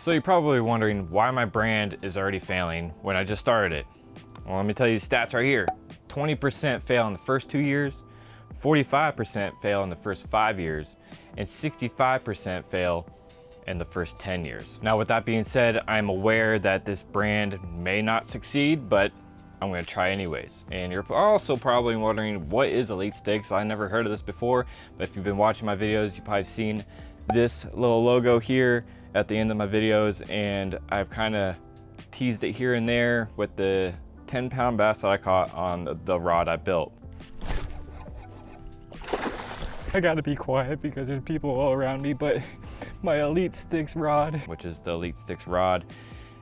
So you're probably wondering why my brand is already failing when I just started it. Well, let me tell you the stats right here. 20% fail in the first 2 years, 45% fail in the first 5 years, and 65% fail in the first 10 years. Now, with that being said, I'm aware that this brand may not succeed, but I'm gonna try anyways. And you're also probably wondering, what is Elite Sticks? I never heard of this before, but if you've been watching my videos, you've probably seen this little logo here at the end of my videos, and I've kind of teased it here and there with the 10-pound bass that I caught on the rod I built. I gotta be quiet because there's people all around me, but my Elite Sticks rod, which is the Elite Sticks rod,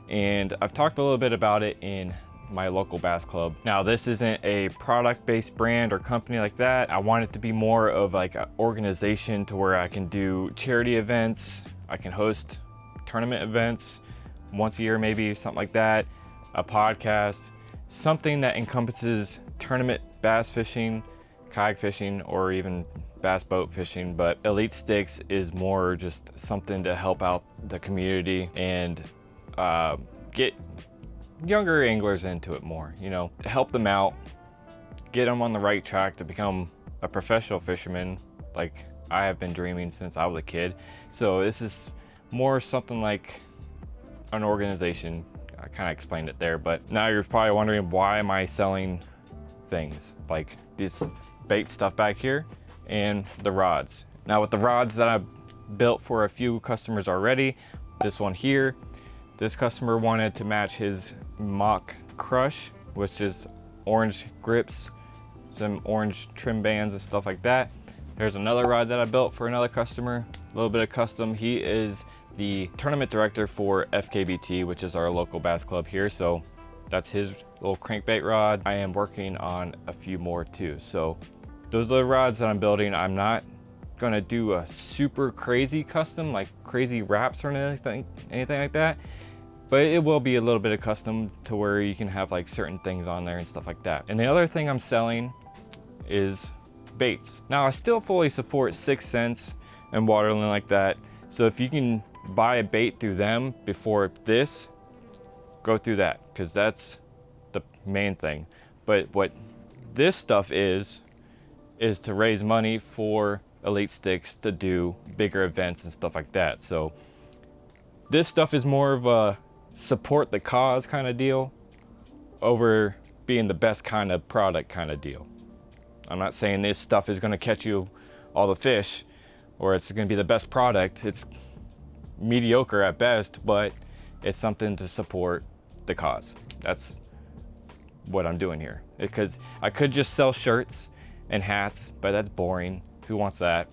and I've talked a little bit about it in my local bass club. Now, this isn't a product-based brand or company like that. I want it to be more of like an organization to where I can do charity events, I can host tournament events once a year, maybe something like that, a podcast, something that encompasses tournament bass fishing, kayak fishing, or even bass boat fishing. But Elite Sticks is more just something to help out the community and get younger anglers into it more, you know, help them out, get them on the right track to become a professional fisherman like I have been dreaming since I was a kid. So this is more something like an organization. I kind of explained it there, but now you're probably wondering, why am I selling things like this bait stuff back here and the rods? Now, with the rods that I've built for a few customers already, this one here, this customer wanted to match his mock crush, which is orange grips, some orange trim bands and stuff like that. There's another rod that I built for another customer, a little bit of custom. He is the tournament director for FKBT, which is our local bass club here. So that's his little crankbait rod. I am working on a few more too. So those are the rods that I'm building. I'm not gonna do a super crazy custom, like crazy wraps or anything like that, but it will be a little bit of custom to where you can have like certain things on there and stuff like that. And the other thing I'm selling is baits. Now, I still fully support 6 Sense and Waterland like that. So if you can buy a bait through them before this, go through that, because that's the main thing. But what this stuff is to raise money for Elite Sticks to do bigger events and stuff like that. So this stuff is more of a support the cause kind of deal over being the best kind of product kind of deal. I'm not saying this stuff is going to catch you all the fish or it's going to be the best product. It's mediocre at best, but it's something to support the cause. That's what I'm doing here, because I could just sell shirts and hats, but that's boring. Who wants that?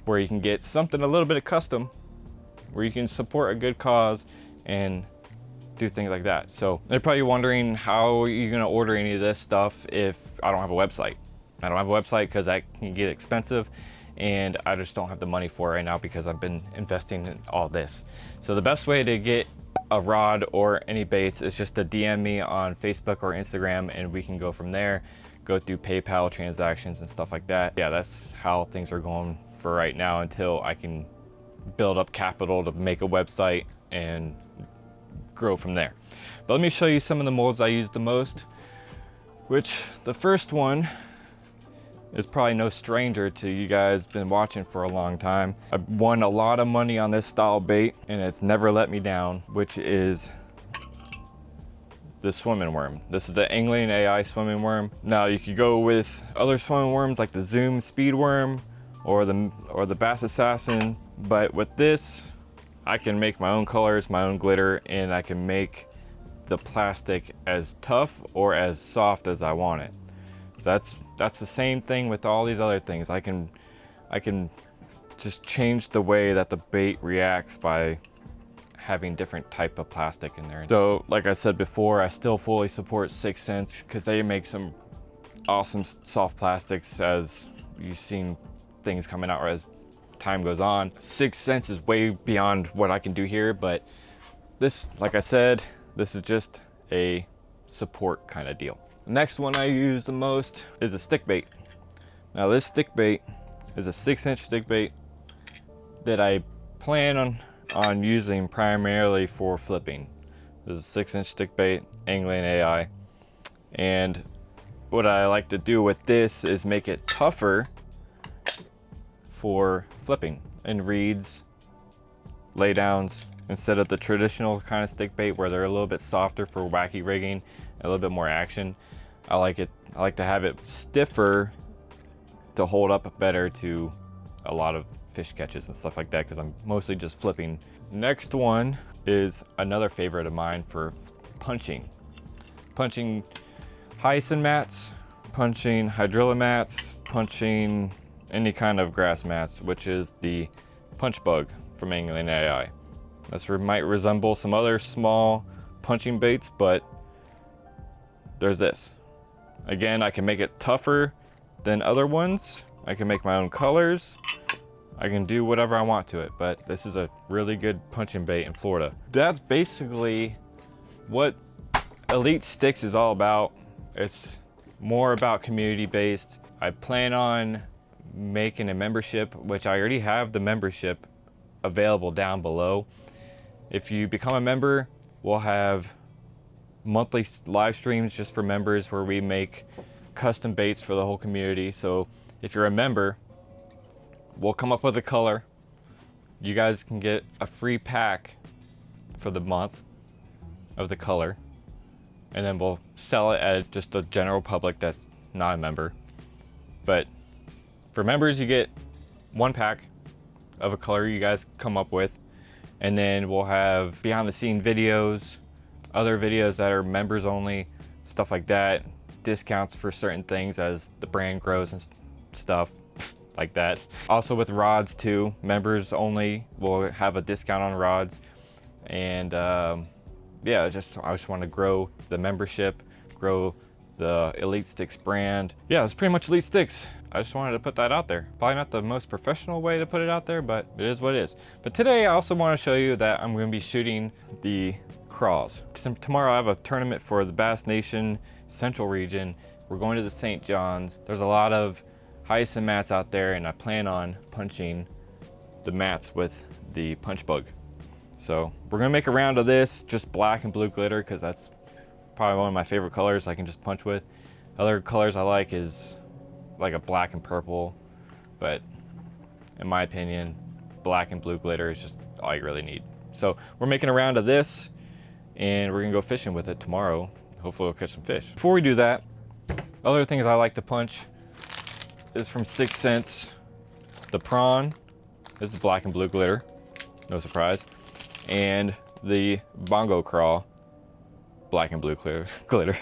Where you can get something a little bit of custom, where you can support a good cause and do things like that. So they're probably wondering, how are you gonna order any of this stuff if I don't have a website? I don't have a website because that can get expensive, and I just don't have the money for it right now because I've been investing in all this. So the best way to get a rod or any baits is just to DM me on Facebook or Instagram, and we can go from there, go through PayPal transactions and stuff like that. Yeah, that's how things are going for right now until I can build up capital to make a website and grow from there. But let me show you some of the molds I use the most, which the first one is probably no stranger to you guys, been watching for a long time. I've won a lot of money on this style bait and it's never let me down, which is the swimming worm. This is the Angling AI swimming worm. Now you could go with other swimming worms like the Zoom speed worm or the Bass Assassin, but with this I can make my own colors, my own glitter, and I can make the plastic as tough or as soft as I want it. So that's the same thing with all these other things. I can just change the way that the bait reacts by having different type of plastic in there. So like I said before, I still fully support 6 Sense because they make some awesome soft plastics, as you've seen things coming out as time goes on. 6 Sense is way beyond what I can do here, but this, like I said, this is just a support kind of deal. The next one I use the most is a stick bait. Now this stick bait is a 6-inch stick bait that I plan on on using primarily for flipping. This is a 6-inch stick bait, angling AI. And what I like to do with this is make it tougher for flipping and reeds, laydowns, instead of the traditional kind of stick bait where they're a little bit softer for wacky rigging, a little bit more action. I like to have it stiffer to hold up better to a lot of fish catches and stuff like that, because I'm mostly just flipping. Next one is another favorite of mine for punching. Punching hyacinth mats, punching hydrilla mats, punching any kind of grass mats, which is the punch bug from Angling AI. This might resemble some other small punching baits, but there's this. Again, I can make it tougher than other ones. I can make my own colors. I can do whatever I want to it, but this is a really good punching bait in Florida. That's basically what Elite Sticks is all about. It's more about community based. I plan on making a membership, which I already have the membership available down below. If you become a member, we'll have monthly live streams just for members where we make custom baits for the whole community. So if you're a member, we'll come up with a color. You guys can get a free pack for the month of the color, and then we'll sell it at just the general public that's not a member. But for members, you get one pack of a color you guys come up with, and then we'll have behind the scene videos, other videos that are members only, stuff like that, discounts for certain things as the brand grows and stuff like that. Also with rods too, members only will have a discount on rods. And yeah, I just want to grow the membership, grow the Elite Sticks brand. Yeah, it's pretty much Elite Sticks. I just wanted to put that out there. Probably not the most professional way to put it out there, but it is what it is. But today I also want to show you that I'm going to be shooting the Craws. Tomorrow I have a tournament for the Bass Nation Central region. We're going to the St. John's. There's a lot of hyacinth mats out there, and I plan on punching the mats with the punch bug. So we're gonna make a round of this, just black and blue glitter, because that's probably one of my favorite colors I can just punch with. Other colors I like is like a black and purple, but in my opinion, black and blue glitter is just all you really need. So we're making a round of this, and we're gonna go fishing with it tomorrow. Hopefully we'll catch some fish. Before we do that, other things I like to punch is from 6 cents, the prawn. This is black and blue glitter, no surprise. And the bongo craw, black and blue glitter.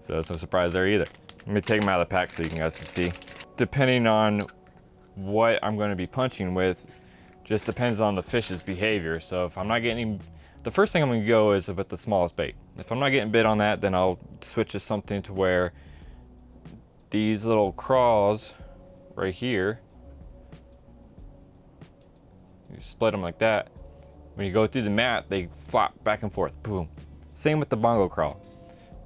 So that's no surprise there either. Let me take them out of the pack so you guys can see. Depending on what I'm going to be punching with, just depends on the fish's behavior. So if I'm not getting, the first thing I'm going to go is with the smallest bait. If I'm not getting bit on that, then I'll switch to something to where these little craws right here, you split them like that. When you go through the mat, they flop back and forth, boom. Same with the bongo craw.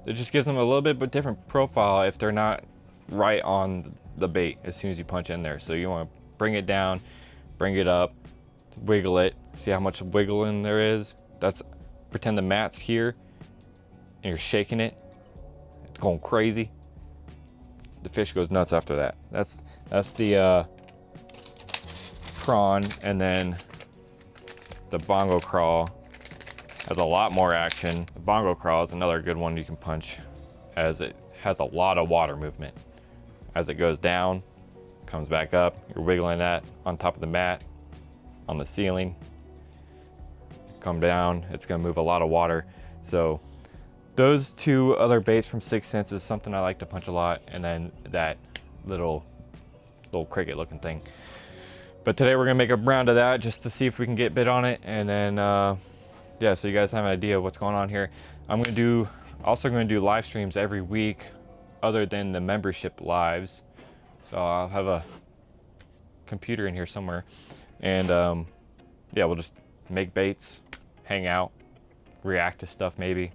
It just gives them a little bit of a different profile if they're not right on the bait as soon as you punch in there. So you want to bring it down, bring it up, wiggle it, see how much wiggling there is. That's, pretend the mat's here and you're shaking it, it's going crazy. The fish goes nuts after that. That's the prawn, and then the bongo craw has a lot more action. The bongo craw is another good one you can punch, as it has a lot of water movement. As it goes down, comes back up, you're wiggling that on top of the mat, on the ceiling, come down, it's gonna move a lot of water. So those two other baits from 6 cents is something I like to punch a lot, and then that little cricket looking thing. But today we're gonna make a round of that just to see if we can get bit on it, and then yeah, so you guys have an idea of what's going on here. I'm also gonna do live streams every week other than the membership lives. So I'll have a computer in here somewhere, and yeah, we'll just make baits, hang out, react to stuff maybe.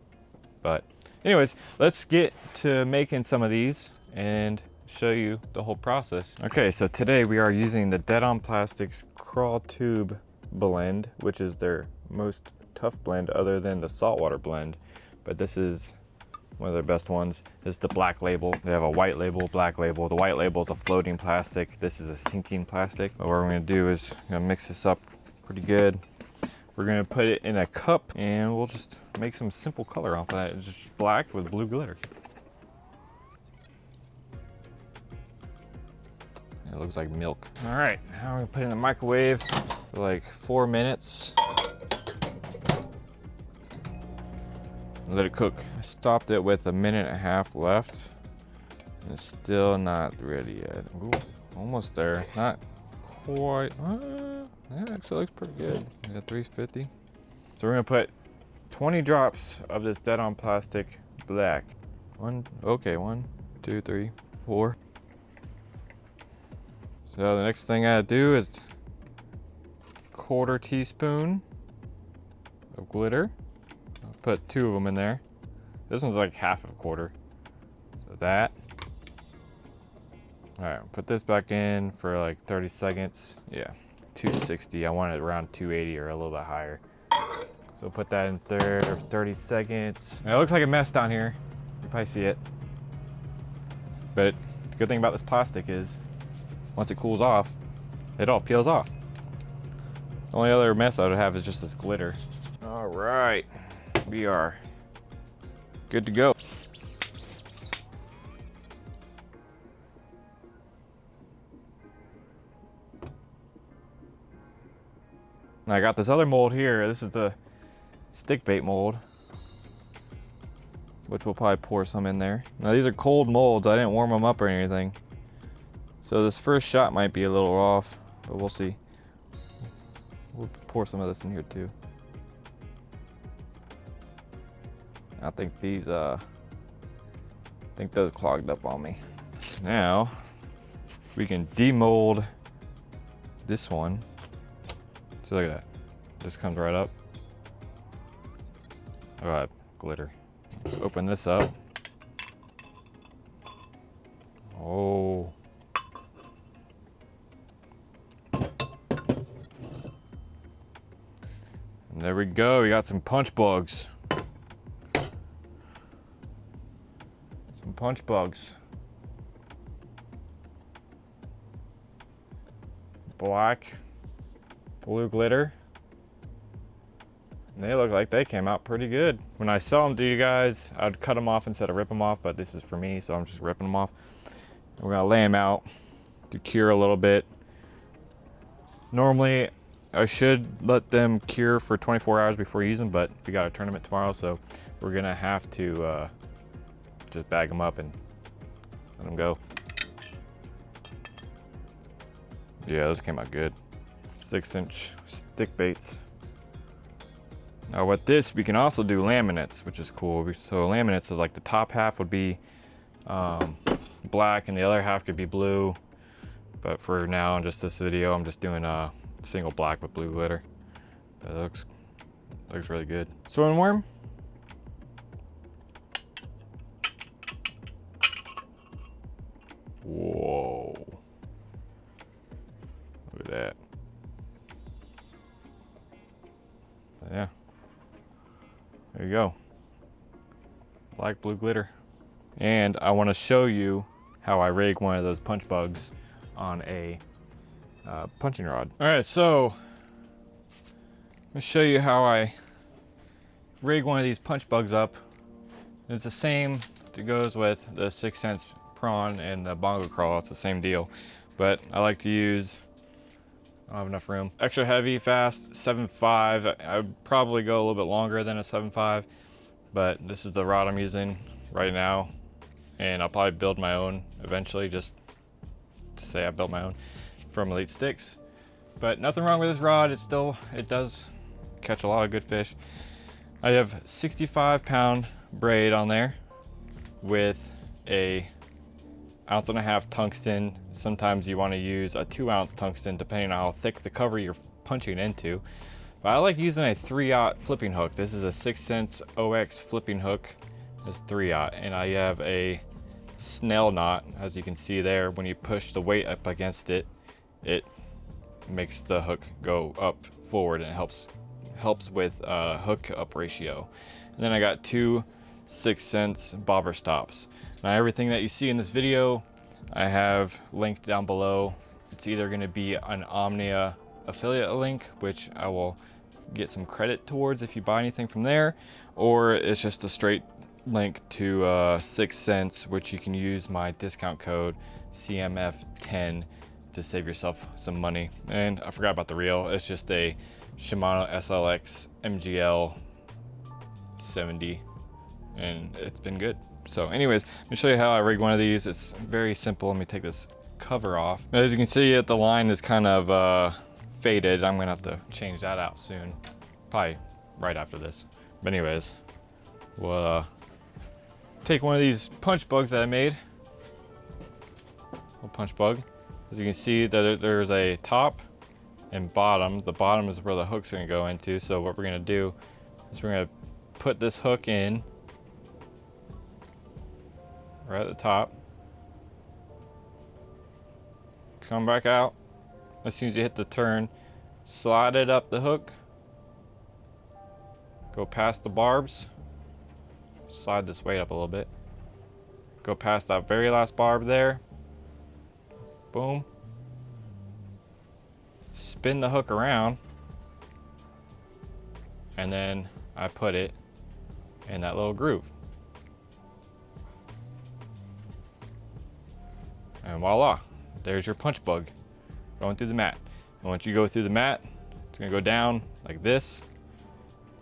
But anyways, let's get to making some of these and show you the whole process. Okay, so today we are using the Dead on Plastics Craw tube blend, which is their most tough blend other than the saltwater blend. But this is one of their best ones. This is the black label. They have a white label, black label. The white label is a floating plastic. This is a sinking plastic. But what we're gonna do is gonna mix this up pretty good. We're gonna put it in a cup and we'll just make some simple color off of that. It's just black with blue glitter. It looks like milk. All right, now we're gonna put it in the microwave for like 4 minutes. Let it cook. I stopped it with 1.5 minutes left. It's still not ready yet. Ooh, almost there. Not quite. That actually looks pretty good. We got 350. So we're gonna put 20 drops of this dead-on plastic black. Okay, 1, 2, 3, 4. So the next thing I gotta do is 1/4 teaspoon of glitter. I'll put 2 of them in there. This one's like 1/2 quarter. So that. All right, put this back in for like 30 seconds. Yeah, 260. I want it around 280 or a little bit higher. So put that in there for 30 seconds. It looks like a mess down here. You probably see it. But the good thing about this plastic is once it cools off, it all peels off. The only other mess I would have is just this glitter. All right, we are good to go. Now I got this other mold here. This is the stick bait mold, which we'll probably pour some in there. Now these are cold molds. I didn't warm them up or anything. So this first shot might be a little off, but we'll see. We'll pour some of this in here too. I think these, those clogged up on me. Now, we can demold this one. So look at that, just comes right up. All right, glitter. Let's open this up. Oh. And there we go, we got some punch bugs. Some punch bugs. Black, blue glitter. And they look like they came out pretty good. When I sell them to you guys, I'd cut them off instead of rip them off, but this is for me, so I'm just ripping them off. And we're gonna lay them out to cure a little bit. Normally, I should let them cure for 24 hours before using them, but we got a tournament tomorrow, so we're gonna have to just bag them up and let them go. Yeah, those came out good. 6-inch stick baits. Now with this, we can also do laminates, which is cool. So laminates, is like the top half would be black and the other half could be blue. But for now, in just this video, I'm just doing a single black with blue glitter. But it looks really good. Swimming worm. Whoa. Look at that. But yeah. There you go. Black, blue glitter. And I want to show you how I rig one of those punch bugs on a punching rod. All right, so I'm gonna show you how I rig one of these punch bugs up. It's the same that goes with the 6-cents prawn and the bongo crawl. It's the same deal, but I like to use, I don't have enough room. Extra heavy, fast, 7.5. I'd probably go a little bit longer than a 7.5, but this is the rod I'm using right now, and I'll probably build my own eventually, just to say I built my own from Elite Sticks. But nothing wrong with this rod. It does catch a lot of good fish. I have 65-pound braid on there with a 1.5 ounce tungsten. Sometimes you want to use a 2-ounce tungsten depending on how thick the cover you're punching into. But I like using a 3/0 flipping hook. This is a 6-cents OX flipping hook. It's 3/0, and I have a snail knot, as you can see there. When you push the weight up against it, it makes the hook go up forward, and it helps with hook up ratio. And then I got 2 6-cents bobber stops. Now everything that you see in this video I have linked down below. It's either going to be an Omnia affiliate link, which I will get some credit towards if you buy anything from there, or it's just a straight link to 6 cents, which you can use my discount code CMF10 to save yourself some money. And I forgot about the reel. It's just a Shimano SLX MGL 70, and it's been good. So anyways, let me show you how I rig one of these. It's very simple. Let me take this cover off. As you can see, the line is kind of faded. I'm gonna have to change that out soon, probably right after this. But anyways, we'll take one of these punch bugs that I made. A punch bug. As you can see, there's a top and bottom. The bottom is where the hook's gonna go into. So what we're gonna do is we're gonna put this hook in right at the top. Come back out. As soon as you hit the turn, slide it up the hook. Go past the barbs. Slide this weight up a little bit. Go past that very last barb there. Boom. Spin the hook around. And then I put it in that little groove. And voila, there's your punch bug going through the mat. And once you go through the mat, it's gonna go down like this,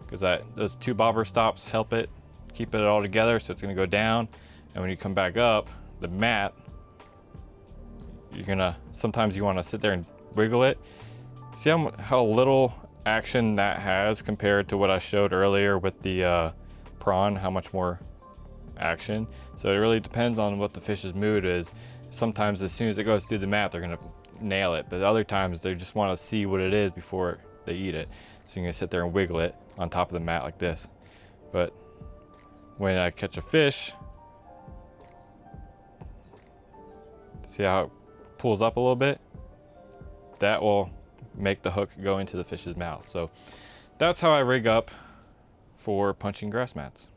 because those 2 bobber stops help it keep it all together. So it's gonna go down, and when you come back up the mat, sometimes you wanna sit there and wiggle it. See how little action that has compared to what I showed earlier with the prawn, how much more action. So it really depends on what the fish's mood is. Sometimes as soon as it goes through the mat, they're gonna nail it, but other times they just want to see what it is before they eat it. So you're gonna sit there and wiggle it on top of the mat like this. But when I catch a fish, see how it pulls up a little bit? That will make the hook go into the fish's mouth. So that's how I rig up for punching grass mats.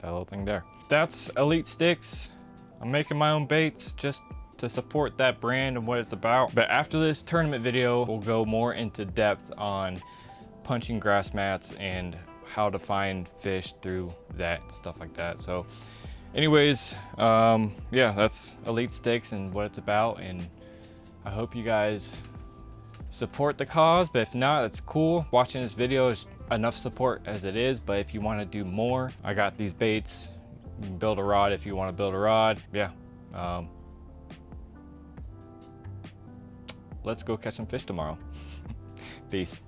That little thing there. That's Elite Sticks. I'm making my own baits just to support that brand and what it's about. But after this tournament video, we'll go more into depth on punching grass mats and how to find fish through that, stuff like that. So anyways, yeah, that's Elite Sticks and what it's about. And I hope you guys support the cause, but if not, it's cool. Watching this video is enough support as it is, but if you want to do more, I got these baits. You can build a rod if you want to build a rod. Yeah. Let's go catch some fish tomorrow. Peace.